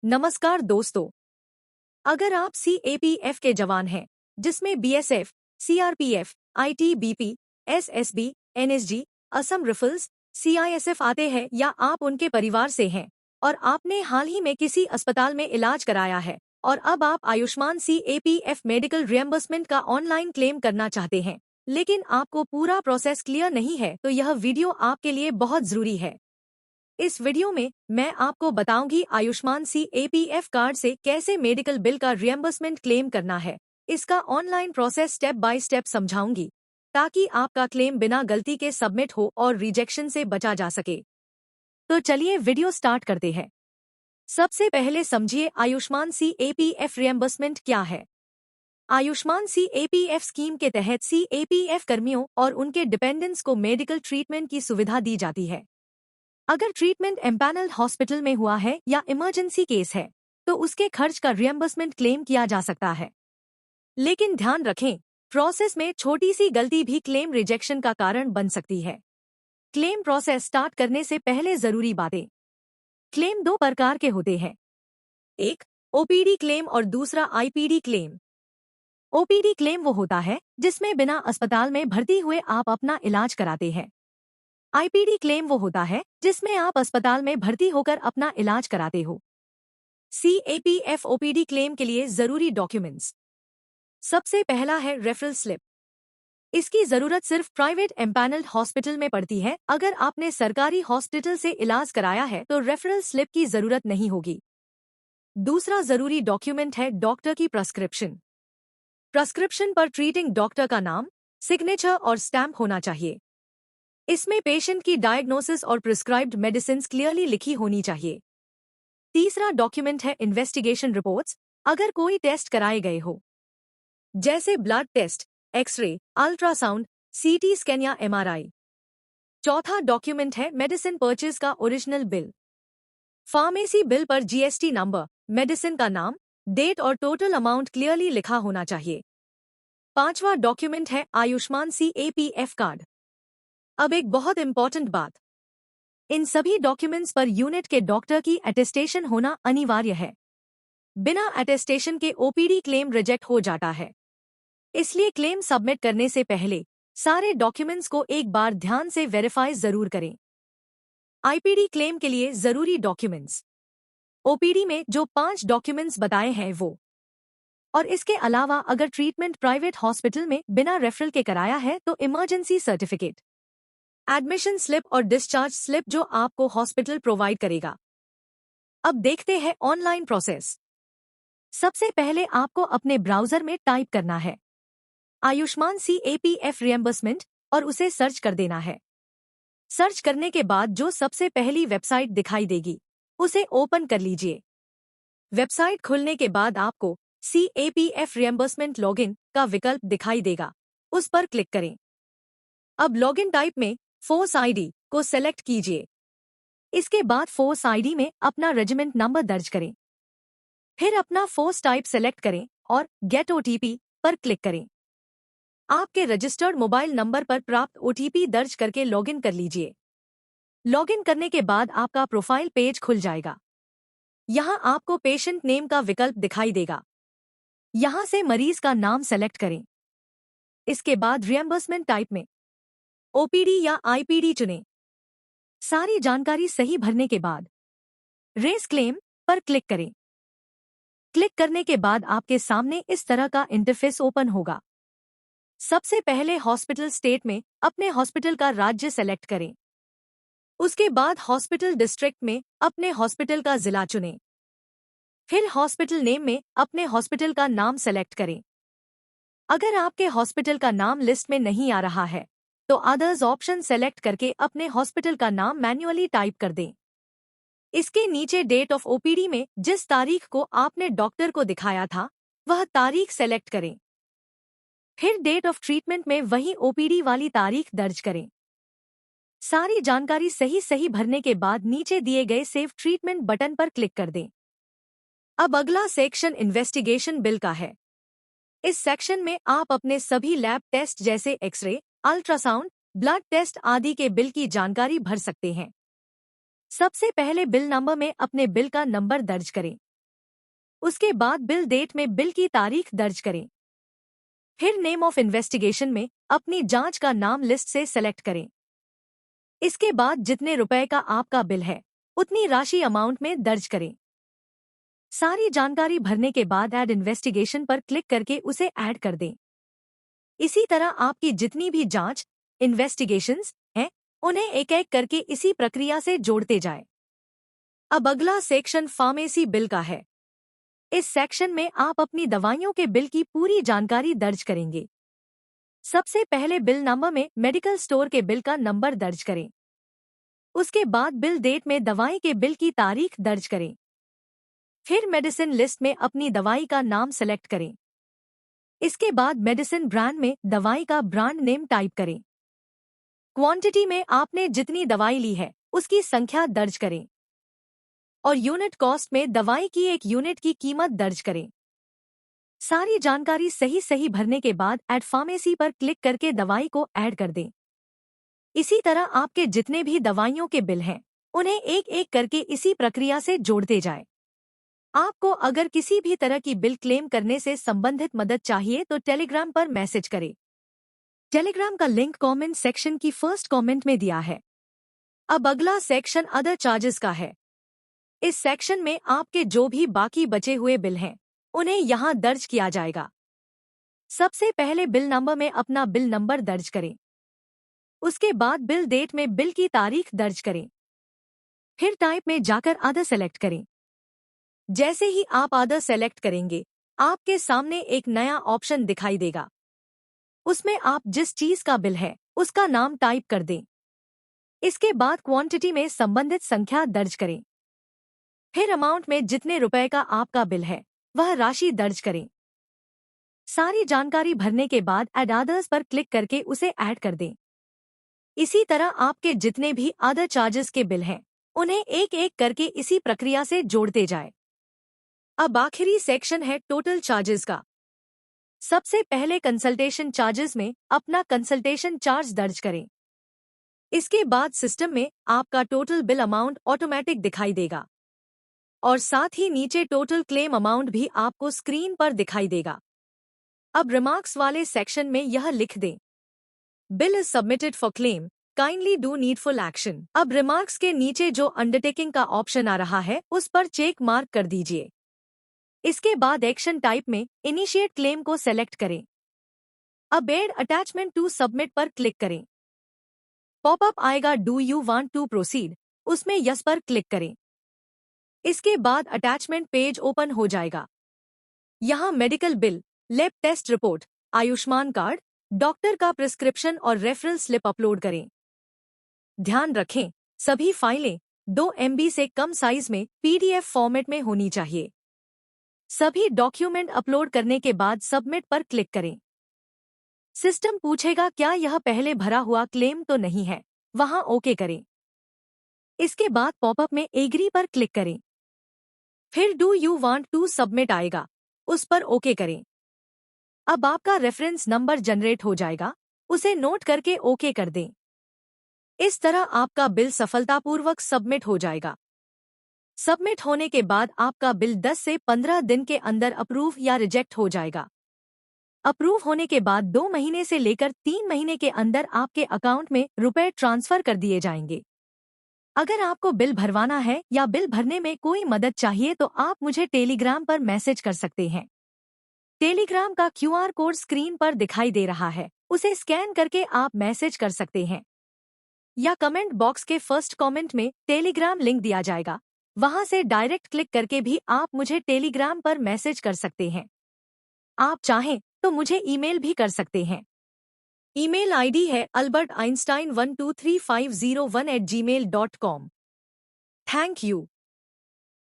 नमस्कार दोस्तों। अगर आप सीएपीएफ के जवान हैं, जिसमें BSF, CRPF, ITBP, SSB, NSG, Assam rifles, CISF आते हैं या आप उनके परिवार से हैं और आपने हाल ही में किसी अस्पताल में इलाज कराया है और अब आप आयुष्मान सीएपीएफ मेडिकल रिएम्बर्समेंट का ऑनलाइन क्लेम करना चाहते हैं, लेकिन आपको पूरा प्रोसेस क्लियर नहीं है, तो यह वीडियो आपके लिए बहुत जरूरी है। इस वीडियो में मैं आपको बताऊंगी आयुष्मान सीएपीएफ कार्ड से कैसे मेडिकल बिल का रिएम्बर्समेंट क्लेम करना है। इसका online process step by step समझाऊंगी ताकि आपका क्लेम बिना गलती के सबमिट हो और रिजेक्शन से बचा जा सके। तो चलिए वीडियो स्टार्ट करते हैं। सबसे पहले समझिए आयुष्मान सीएपीएफ रिएम्बर्समेंट क्या है। आयुष्मान सीएपीएफ स्कीम के तहत सीएपीएफ कर्मियों और उनके डिपेंडेंट्स को मेडिकल ट्रीटमेंट की सुविधा दी जाती है। अगर ट्रीटमेंट एम्पैनल्ड हॉस्पिटल में हुआ है या इमरजेंसी केस है, तो उसके खर्च का रिएम्बर्समेंट क्लेम किया जा सकता है। लेकिन ध्यान रखें, प्रोसेस में छोटी सी गलती भी क्लेम रिजेक्शन का कारण बन सकती है। क्लेम प्रोसेस स्टार्ट करने से पहले जरूरी बातें। क्लेम दो प्रकार के होते हैं, एक ओपीडी क्लेम और दूसरा आईपीडी क्लेम। ओपीडी क्लेम वो होता है जिसमें बिना अस्पताल में भर्ती हुए आप अपना इलाज कराते हैं। आईपीडी क्लेम वो होता है जिसमें आप अस्पताल में भर्ती होकर अपना इलाज कराते हो। सीएपीएफ ओपीडी क्लेम के लिए जरूरी डॉक्यूमेंट्स। सबसे पहला है रेफरल स्लिप। इसकी जरूरत सिर्फ प्राइवेट एम्पैनल्ड हॉस्पिटल में पड़ती है। अगर आपने सरकारी हॉस्पिटल से इलाज कराया है तो रेफरल स्लिप की जरूरत नहीं होगी। दूसरा जरूरी डॉक्यूमेंट है डॉक्टर की प्रेस्क्रिप्शन। प्रेस्क्रिप्शन पर ट्रीटिंग डॉक्टर का नाम, सिग्नेचर और स्टैम्प होना चाहिए। इसमें पेशेंट की डायग्नोसिस और प्रिस्क्राइब्ड मेडिसिन्स क्लियरली लिखी होनी चाहिए। तीसरा डॉक्यूमेंट है इन्वेस्टिगेशन रिपोर्ट्स। अगर कोई टेस्ट कराए गए हो, जैसे blood test, x-ray, ultrasound, CT scan या एमआरआई। चौथा डॉक्यूमेंट है मेडिसिन परचेज का ओरिजिनल बिल। फार्मेसी बिल पर जीएसटी नंबर, मेडिसिन का नाम, डेट और टोटल अमाउंट क्लियरली लिखा होना चाहिए। पांचवा डॉक्यूमेंट है आयुष्मान सीएपीएफ कार्ड। अब एक बहुत इंपॉर्टेंट बात, इन सभी डॉक्यूमेंट्स पर यूनिट के डॉक्टर की अटेस्टेशन होना अनिवार्य है। बिना अटेस्टेशन के ओपीडी क्लेम रिजेक्ट हो जाता है। इसलिए क्लेम सबमिट करने से पहले सारे डॉक्यूमेंट्स को एक बार ध्यान से वेरीफाई जरूर करें। आईपीडी क्लेम के लिए जरूरी डॉक्यूमेंट्स। ओपीडी में जो 5 डॉक्यूमेंट्स बताए हैं वो, और इसके अलावा अगर ट्रीटमेंट प्राइवेट हॉस्पिटल में बिना रेफरल के कराया है तो इमरजेंसी सर्टिफिकेट, एडमिशन स्लिप और डिस्चार्ज स्लिप जो आपको हॉस्पिटल प्रोवाइड करेगा। अब देखते हैं ऑनलाइन प्रोसेस। सबसे पहले आपको अपने ब्राउजर में टाइप करना है आयुष्मान सीएपीएफ रिएम्बर्समेंट और उसे सर्च कर देना है। सर्च करने के बाद जो सबसे पहली वेबसाइट दिखाई देगी उसे ओपन कर लीजिए। वेबसाइट खुलने के बाद आपको सीएपीएफ रिएम्बर्समेंट लॉगिन का विकल्प दिखाई देगा, उस पर क्लिक करें। अब लॉगिन टाइप में फोर्स आईडी को सेलेक्ट कीजिए। इसके बाद फोर्स आईडी में अपना रेजिमेंट नंबर दर्ज करें। फिर अपना फोर्स टाइप सेलेक्ट करें और गेट ओटीपी पर क्लिक करें। आपके रजिस्टर्ड मोबाइल नंबर पर प्राप्त ओटीपी दर्ज करके लॉगिन कर लीजिए। लॉगिन करने के बाद आपका प्रोफाइल पेज खुल जाएगा। यहां आपको पेशेंट नेम का विकल्प दिखाई देगा। यहां से मरीज का नाम सेलेक्ट करें। इसके बाद रिएम्बर्समेंट टाइप में ओपीडी या आईपीडी चुनें। सारी जानकारी सही भरने के बाद रेज क्लेम पर क्लिक करें। क्लिक करने के बाद आपके सामने इस तरह का इंटरफेस ओपन होगा। सबसे पहले हॉस्पिटल स्टेट में अपने हॉस्पिटल का राज्य सेलेक्ट करें। उसके बाद हॉस्पिटल डिस्ट्रिक्ट में अपने हॉस्पिटल का जिला चुनें। फिर हॉस्पिटल नेम में अपने हॉस्पिटल का नाम सेलेक्ट करें। अगर आपके हॉस्पिटल का नाम लिस्ट में नहीं आ रहा है तो अदर्स ऑप्शन सेलेक्ट करके अपने हॉस्पिटल का नाम मैन्युअली टाइप कर दें। इसके नीचे डेट ऑफ ओपीडी में जिस तारीख को आपने डॉक्टर को दिखाया था वह तारीख सेलेक्ट करें। फिर डेट ऑफ ट्रीटमेंट में वही ओपीडी वाली तारीख दर्ज करें। सारी जानकारी सही भरने के बाद नीचे दिए गए सेव ट्रीटमेंट बटन पर क्लिक कर दें। अब अगला सेक्शन इन्वेस्टिगेशन बिल का है। इस सेक्शन में आप अपने सभी लैब टेस्ट जैसे एक्सरे, अल्ट्रासाउंड, ब्लड टेस्ट आदि के बिल की जानकारी भर सकते हैं। सबसे पहले बिल नंबर में अपने बिल का नंबर दर्ज करें। उसके बाद बिल डेट में बिल की तारीख दर्ज करें। फिर नेम ऑफ इन्वेस्टिगेशन में अपनी जांच का नाम लिस्ट से सेलेक्ट करें। इसके बाद जितने रुपए का आपका बिल है उतनी राशि अमाउंट में दर्ज करें। सारी जानकारी भरने के बाद ऐड इन्वेस्टिगेशन पर क्लिक करके उसे ऐड कर दें। इसी तरह आपकी जितनी भी जांच इन्वेस्टिगेशंस हैं उन्हें एक एक करके इसी प्रक्रिया से जोड़ते जाएं। अब अगला सेक्शन फार्मेसी बिल का है। इस सेक्शन में आप अपनी दवाइयों के बिल की पूरी जानकारी दर्ज करेंगे। सबसे पहले बिल नंबर में मेडिकल स्टोर के बिल का नंबर दर्ज करें। उसके बाद बिल डेट में दवाई के बिल की तारीख दर्ज करें। फिर मेडिसिन लिस्ट में अपनी दवाई का नाम सेलेक्ट करें। इसके बाद मेडिसिन ब्रांड में दवाई का ब्रांड नेम टाइप करें। क्वांटिटी में आपने जितनी दवाई ली है उसकी संख्या दर्ज करें और यूनिट कॉस्ट में दवाई की एक यूनिट की कीमत दर्ज करें। सारी जानकारी सही भरने के बाद ऐड फार्मेसी पर क्लिक करके दवाई को ऐड कर दें। इसी तरह आपके जितने भी दवाइयों के बिल हैं उन्हें एक एक करके इसी प्रक्रिया से जोड़ते जाएं। आपको अगर किसी भी तरह की बिल क्लेम करने से संबंधित मदद चाहिए तो टेलीग्राम पर मैसेज करें। टेलीग्राम का लिंक कमेंट सेक्शन की फर्स्ट कमेंट में दिया है। अब अगला सेक्शन अदर चार्जेस का है। इस सेक्शन में आपके जो भी बाकी बचे हुए बिल हैं उन्हें यहाँ दर्ज किया जाएगा। सबसे पहले बिल नंबर में अपना बिल नंबर दर्ज करें। उसके बाद बिल डेट में बिल की तारीख दर्ज करें। फिर टाइप में जाकर अदर सेलेक्ट करें। जैसे ही आप अदर सेलेक्ट करेंगे आपके सामने एक नया ऑप्शन दिखाई देगा। उसमें आप जिस चीज का बिल है उसका नाम टाइप कर दें। इसके बाद क्वांटिटी में संबंधित संख्या दर्ज करें। फिर अमाउंट में जितने रुपए का आपका बिल है वह राशि दर्ज करें। सारी जानकारी भरने के बाद ऐड अदर्स पर क्लिक करके उसे ऐड कर दें। इसी तरह आपके जितने भी अदर चार्जेस के बिल हैं उन्हें एक एक करके इसी प्रक्रिया से जोड़ते जाएं। अब आखिरी सेक्शन है टोटल चार्जेस का। सबसे पहले कंसल्टेशन चार्जेस में अपना कंसल्टेशन चार्ज दर्ज करें। इसके बाद सिस्टम में आपका टोटल बिल अमाउंट ऑटोमेटिक दिखाई देगा और साथ ही नीचे टोटल क्लेम अमाउंट भी आपको स्क्रीन पर दिखाई देगा। अब रिमार्क्स वाले सेक्शन में यह लिख दें, bill is submitted for claim, kindly do needful action. अब रिमार्क्स के नीचे जो अंडरटेकिंग का ऑप्शन आ रहा है उस पर चेक मार्क कर दीजिए। इसके बाद एक्शन टाइप में इनिशिएट क्लेम को सेलेक्ट करें। अब एड अटैचमेंट टू सबमिट पर क्लिक करें। पॉपअप आएगा do you want to proceed, उसमें यस पर क्लिक करें। इसके बाद अटैचमेंट पेज ओपन हो जाएगा। यहाँ medical bill, lab test report, Ayushman card, doctor का प्रिस्क्रिप्शन और रेफरल स्लिप अपलोड करें। ध्यान रखें, सभी फाइलें 2 MB से कम साइज में PDF फॉर्मेट में होनी चाहिए। सभी डॉक्यूमेंट अपलोड करने के बाद सबमिट पर क्लिक करें। सिस्टम पूछेगा क्या यह पहले भरा हुआ क्लेम तो नहीं है, वहां ओके करें। इसके बाद पॉपअप में एग्री पर क्लिक करें। फिर do you want to submit आएगा, उस पर ओके करें। अब आपका रेफरेंस नंबर जनरेट हो जाएगा, उसे नोट करके ओके कर दें। इस तरह आपका बिल सफलतापूर्वक सबमिट हो जाएगा। सबमिट होने के बाद आपका बिल 10 से 15 दिन के अंदर अप्रूव या रिजेक्ट हो जाएगा। अप्रूव होने के बाद 2 महीने से लेकर 3 महीने के अंदर आपके अकाउंट में रुपए ट्रांसफर कर दिए जाएंगे। अगर आपको बिल भरवाना है या बिल भरने में कोई मदद चाहिए तो आप मुझे टेलीग्राम पर मैसेज कर सकते हैं। टेलीग्राम का QR कोड स्क्रीन पर दिखाई दे रहा है, उसे स्कैन करके आप मैसेज कर सकते हैं या कमेंट बॉक्स के फर्स्ट कमेंट में टेलीग्राम लिंक दिया जाएगा, वहां से डायरेक्ट क्लिक करके भी आप मुझे टेलीग्राम पर मैसेज कर सकते हैं। आप चाहें तो मुझे ईमेल भी कर सकते हैं। ईमेल आईडी है alberteinstein123501@gmail.com। Thank you.